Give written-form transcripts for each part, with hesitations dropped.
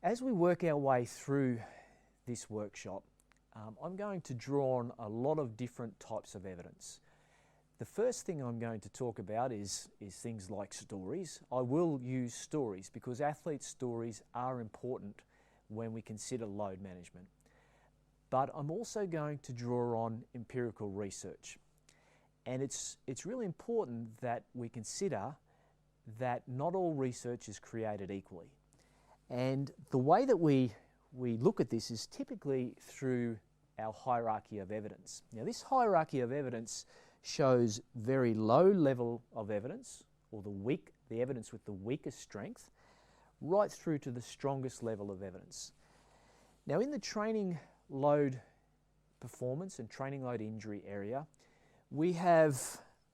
As we work our way through this workshop, I'm going to draw on a lot of different types of evidence. The first thing I'm going to talk about is things like stories. I will use stories because athletes' stories are important when we consider load management. But I'm also going to draw on empirical research. And it's really important that we consider that not all research is created equally. And the way that we look at this is typically through our hierarchy of evidence. Now, this hierarchy of evidence shows very low level of evidence, or the evidence with the weakest strength, right through to the strongest level of evidence. Now, in the training load performance and training load injury area, we have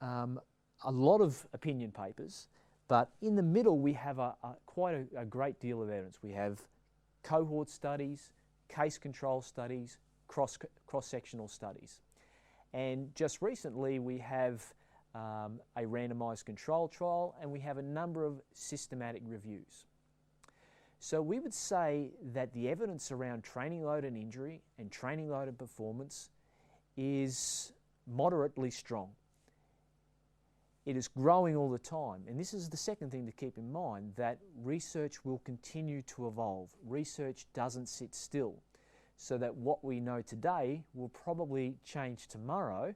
a lot of opinion papers, but in the middle we have quite a great deal of evidence. We have cohort studies, case control studies, cross-sectional studies. And just recently we have a randomised control trial, and we have a number of systematic reviews. So we would say that the evidence around training load and injury and training load and performance is moderately strong. It is growing all the time, and this is the second thing to keep in mind, that research will continue to evolve. Research doesn't sit still, so that what we know today will probably change tomorrow,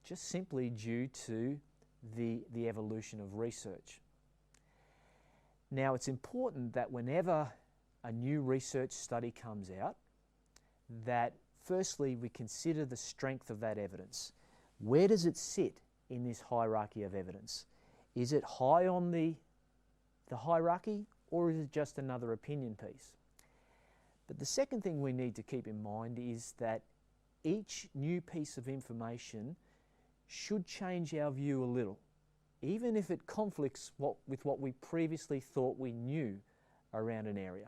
just simply due to the evolution of research. Now, it's important that whenever a new research study comes out, that firstly we consider the strength of that evidence. Where does it sit in this hierarchy of evidence? Is it high on the hierarchy, or is it just another opinion piece? But the second thing we need to keep in mind is that each new piece of information should change our view a little, even if it conflicts with what we previously thought we knew around an area.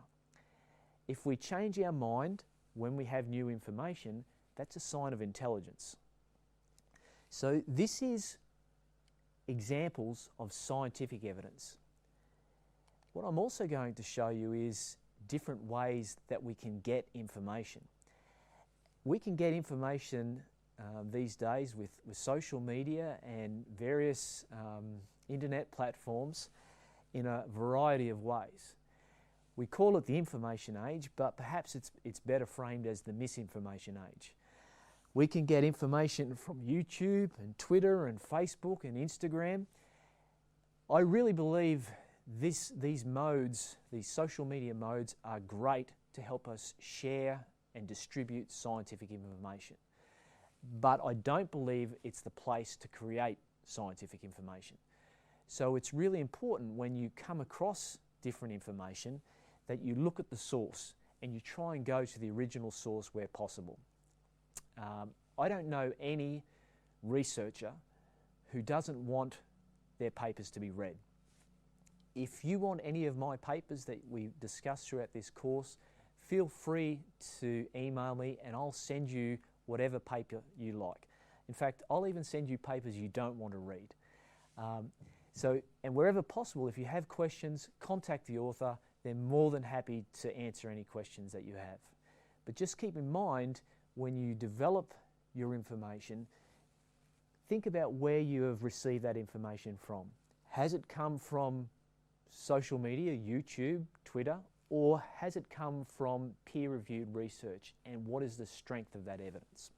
If we change our mind when we have new information, that's a sign of intelligence. So this is examples of scientific evidence. What I'm also going to show you is different ways that we can get information. We can get information these days with social media and various internet platforms in a variety of ways. We call it the information age, but perhaps it's better framed as the misinformation age. We can get information from YouTube and Twitter and Facebook and Instagram. I really believe these modes, these social media modes, are great to help us share and distribute scientific information. But I don't believe it's the place to create scientific information. So it's really important when you come across different information that you look at the source and you try and go to the original source where possible. I don't know any researcher who doesn't want their papers to be read. If you want any of my papers that we discuss throughout this course, feel free to email me and I'll send you whatever paper you like. In fact, I'll even send you papers you don't want to read. And wherever possible, if you have questions, contact the author. They're more than happy to answer any questions that you have. But just keep in mind, when you develop your information, think about where you have received that information from. Has it come from social media, YouTube, Twitter, or has it come from peer-reviewed research, and what is the strength of that evidence?